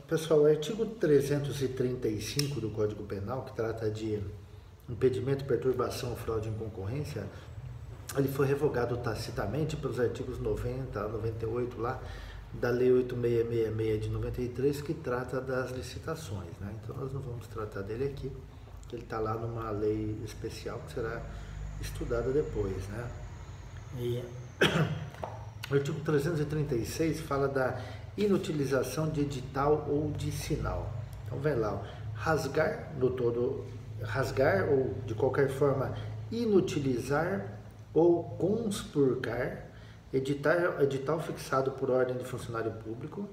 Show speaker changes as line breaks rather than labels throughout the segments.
Pessoal, o artigo 335 do Código Penal, que trata de impedimento, perturbação ou fraude em concorrência, ele foi revogado tacitamente pelos artigos 90 a 98 lá da Lei 8666 de 93, que trata das licitações, né? Então nós não vamos tratar dele aqui, ele está lá numa lei especial que será estudada depois, né? E o artigo 336 fala da inutilização de edital ou de sinal. Então vai lá, rasgar no todo, rasgar ou de qualquer forma inutilizar ou conspurcar edital fixado por ordem de funcionário público,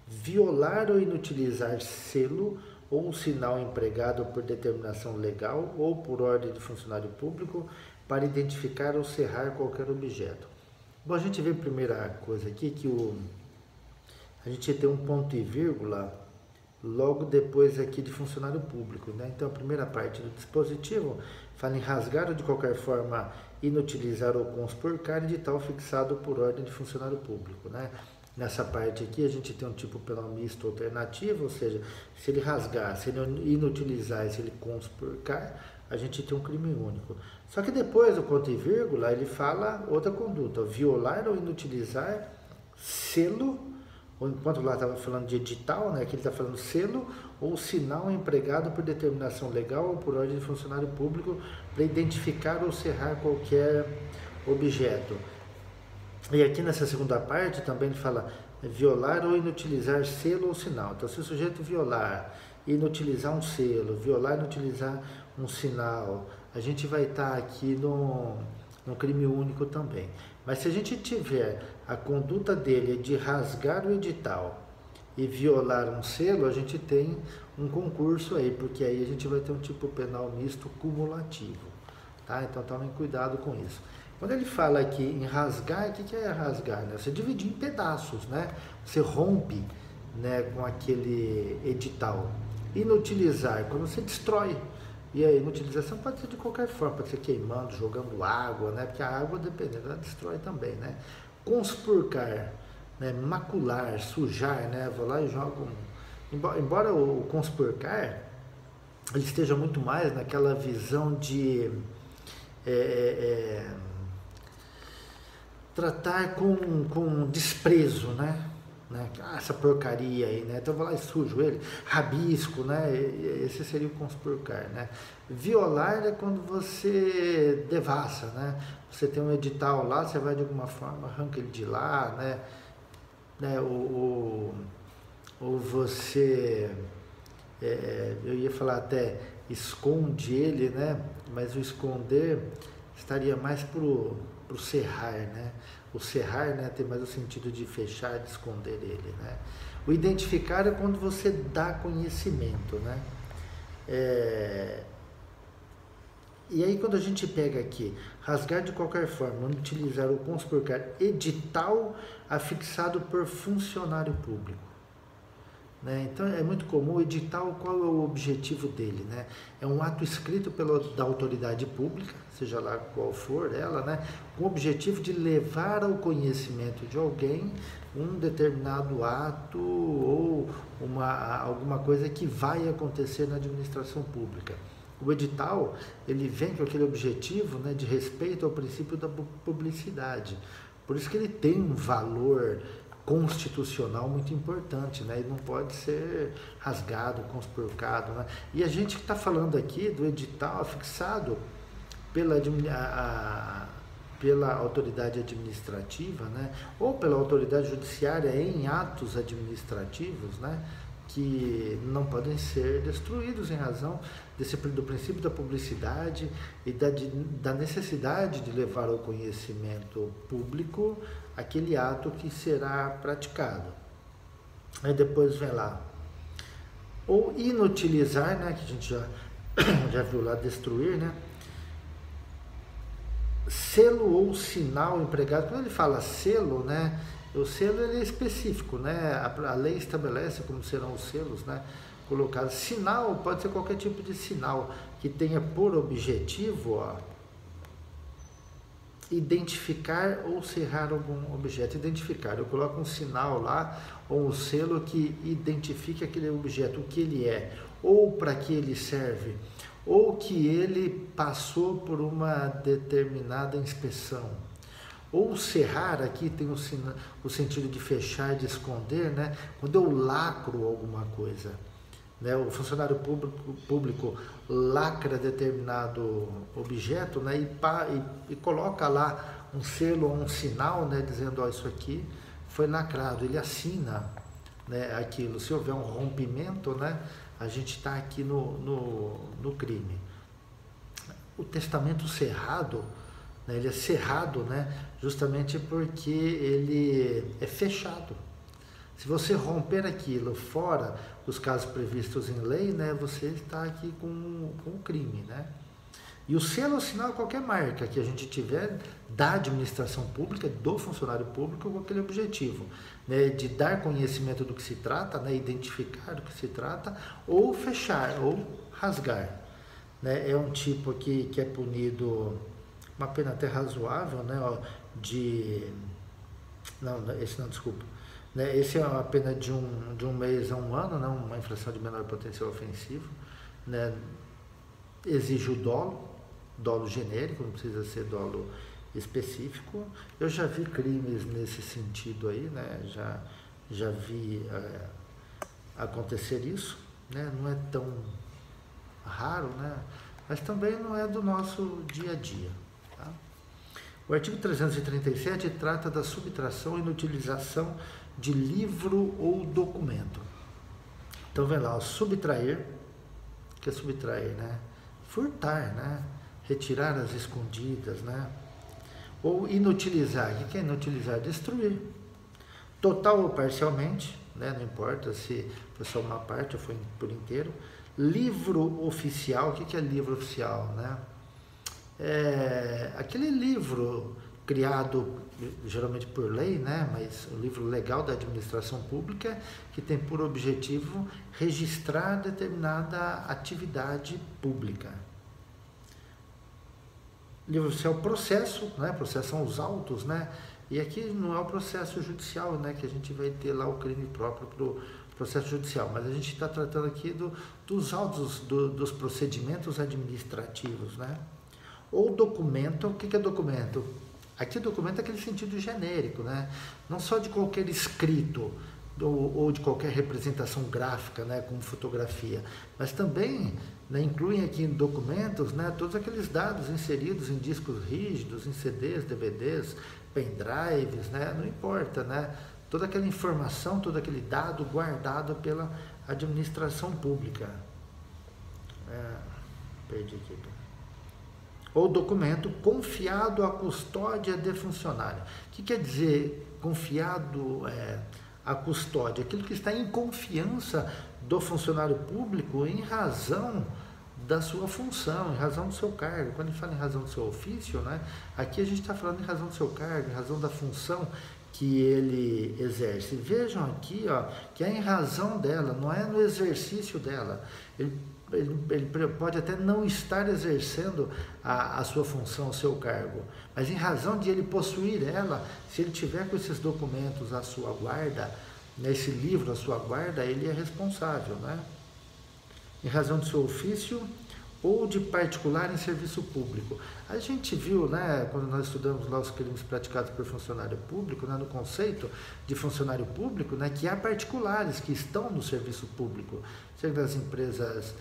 violar ou inutilizar selo ou sinal empregado por determinação legal ou por ordem de funcionário público para identificar ou cerrar qualquer objeto. Bom, a gente vê a primeira coisa aqui que a gente tem um ponto e vírgula logo depois aqui de funcionário público, né? Então a primeira parte do dispositivo fala em rasgar ou de qualquer forma inutilizar ou conspurcar edital fixado por ordem de funcionário público, né? Nessa parte aqui a gente tem um tipo penal misto alternativo, ou seja, se ele rasgar, se ele inutilizar e se ele conspurcar, a gente tem um crime único. Só que depois do ponto e vírgula ele fala outra conduta, violar ou inutilizar selo, ou enquanto lá estava falando de edital, né, que ele está falando selo ou sinal empregado por determinação legal ou por ordem de funcionário público para identificar ou cerrar qualquer objeto. E aqui nessa segunda parte também ele fala violar ou inutilizar selo ou sinal. Então, se o sujeito violar, inutilizar um selo, violar e inutilizar um sinal, a gente vai estar aqui no crime único também. Mas se a gente tiver a conduta dele de rasgar o edital e violar um selo, a gente tem um concurso aí, porque aí a gente vai ter um tipo penal misto cumulativo, tá? Então tomem cuidado com isso. Quando ele fala aqui em rasgar, o que é rasgar? Né? Você dividir em pedaços, né? Você rompe, né, com aquele edital. Inutilizar, quando você destrói. E a inutilização pode ser de qualquer forma, pode ser queimando, jogando água, né? Porque a água, dependendo, ela destrói também, né? Conspurcar, né? Macular, sujar, né? Vou lá e jogo. Embora o conspurcar ele esteja muito mais naquela visão de tratar com desprezo, né? Essa porcaria aí, né? Então eu vou lá e sujo ele, rabisco, né? Esse seria o conspurcar, né? Violar é quando você devassa, né? Você tem um edital lá, você vai de alguma forma, arranca ele de lá, né? Ou você, eu ia falar até esconde ele, né? Mas o esconder estaria mais pro cerrar, né? O cerrar, né, tem mais o sentido de fechar, de esconder ele, né? O identificar é quando você dá conhecimento, né? E aí quando a gente pega aqui, rasgar de qualquer forma, utilizar ou conspurcar edital afixado por funcionário público. Né? Então é muito comum o edital, qual é o objetivo dele, né? É um ato escrito da autoridade pública, seja lá qual for ela, né? Com o objetivo de levar ao conhecimento de alguém um determinado ato ou alguma coisa que vai acontecer na administração pública. O edital, ele vem com aquele objetivo, né, de respeito ao princípio da publicidade. Por isso que ele tem um valor constitucional muito importante, né? Ele não pode ser rasgado, conspurcado, né? E a gente que está falando aqui do edital afixado pela autoridade administrativa, né? Ou pela autoridade judiciária em atos administrativos, né? Que não podem ser destruídos em razão do princípio da publicidade e da necessidade de levar ao conhecimento público aquele ato que será praticado. Aí depois vem lá, ou inutilizar, né, que a gente já viu lá, destruir, né, selo ou sinal empregado. Quando ele fala selo, né, o selo ele é específico, né? A lei estabelece como serão os selos, né, colocados. Sinal pode ser qualquer tipo de sinal que tenha por objetivo, identificar ou serrar algum objeto. Identificar, eu coloco um sinal lá, ou um selo que identifique aquele objeto, o que ele é, ou para que ele serve, ou que ele passou por uma determinada inspeção. Ou serrar, aqui tem o sentido de fechar, de esconder, né? Quando eu lacro alguma coisa, né? O funcionário público lacra determinado objeto, né? E coloca lá um selo ou um sinal, né? Dizendo, ó, isso aqui foi lacrado, ele assina, né? Aquilo. Se houver um rompimento, né? A gente está aqui no crime. O testamento cerrado, né? Ele é cerrado, né? Justamente porque ele é fechado. Se você romper aquilo fora dos casos previstos em lei, né, você está aqui com o crime, né? E o selo ou sinal é qualquer marca que a gente tiver da administração pública, do funcionário público, com aquele objetivo, né, de dar conhecimento do que se trata, né, identificar do que se trata, ou fechar, ou rasgar. Né? É um tipo aqui que é punido, uma pena até razoável, né, ó, desculpa. Né, esse é uma pena de um mês a um ano, né, uma infração de menor potencial ofensivo, né, exige o dolo genérico, não precisa ser dolo específico. Eu já vi crimes nesse sentido aí, né, já vi acontecer isso, né, não é tão raro, né, mas também não é do nosso dia a dia. Tá? O artigo 337 trata da subtração e inutilização de livro ou documento. Então, vem lá, subtrair, que é subtrair, né? Furtar, né? Retirar as escondidas, né? Ou inutilizar, o que é inutilizar? Destruir. Total ou parcialmente, né? Não importa se foi só uma parte ou foi por inteiro. Livro oficial, o que é livro oficial, né? É aquele livro criado geralmente por lei, né, mas o livro legal da administração pública que tem por objetivo registrar determinada atividade pública. Livro oficial, processo, né, processo são os autos, né, e aqui não é o processo judicial, né, que a gente vai ter lá o crime próprio para o processo judicial, mas a gente está tratando aqui dos autos, dos procedimentos administrativos, né. Ou documento, o que é documento? Aqui documento é aquele sentido genérico, né? Não só de qualquer escrito ou de qualquer representação gráfica, né, como fotografia, mas também, né, incluem aqui em documentos, né, todos aqueles dados inseridos em discos rígidos, em CDs, DVDs, pendrives, né, não importa, né? Toda aquela informação, todo aquele dado guardado pela administração pública. Perdi aqui. Ou documento confiado à custódia de funcionário. O que quer dizer confiado à custódia? Aquilo que está em confiança do funcionário público em razão da sua função, em razão do seu cargo. Quando a gente fala em razão do seu ofício, né, aqui a gente está falando em razão do seu cargo, em razão da função que ele exerce. Vejam aqui, ó, que é em razão dela, não é no exercício dela. Ele pode até não estar exercendo a sua função, o seu cargo, mas em razão de ele possuir ela, se ele tiver com esses documentos à sua guarda, nesse livro à sua guarda, ele é responsável, né? Em razão do seu ofício ou de particular em serviço público. A gente viu, né, quando nós estudamos lá os crimes praticados por funcionário público, né, no conceito de funcionário público, né, que há particulares que estão no serviço público, seja das empresas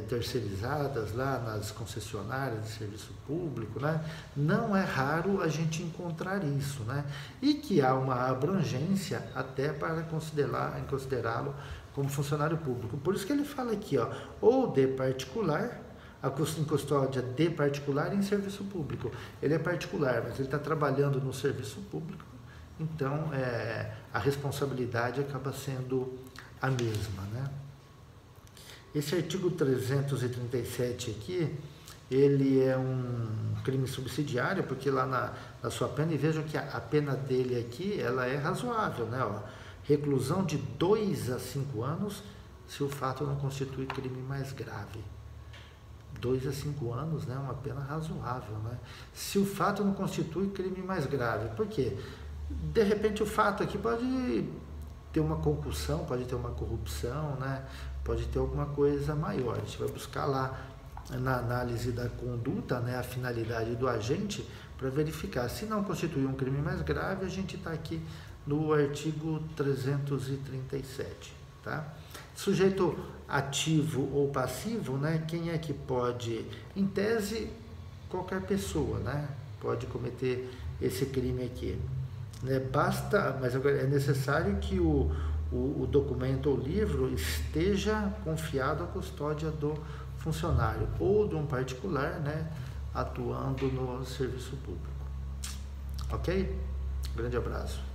terceirizadas lá nas concessionárias de serviço público, né? Não é raro a gente encontrar isso, né? E que há uma abrangência até para considerá-lo como funcionário público. Por isso que ele fala aqui, ó, ou de particular, em custódia de particular em serviço público. Ele é particular, mas ele está trabalhando no serviço público, então a responsabilidade acaba sendo a mesma, né? Esse artigo 337 aqui, ele é um crime subsidiário, porque lá na sua pena, e vejam que a pena dele aqui, ela é razoável, né? Ó, reclusão de 2 a 5 anos, se o fato não constitui crime mais grave. 2 a 5 anos, né? Uma pena razoável, né? Se o fato não constitui crime mais grave. Por quê? De repente o fato aqui pode ter uma concussão, pode ter uma corrupção, né? Pode ter alguma coisa maior. A gente vai buscar lá na análise da conduta, né, a finalidade do agente, para verificar. Se não constitui um crime mais grave, a gente está aqui no artigo 337, tá? Sujeito ativo ou passivo, né? Quem é que pode, em tese, qualquer pessoa, né? Pode cometer esse crime aqui, né? Basta, mas agora é necessário que o documento ou livro esteja confiado à custódia do funcionário ou de um particular, né? Atuando no serviço público. Ok? Grande abraço.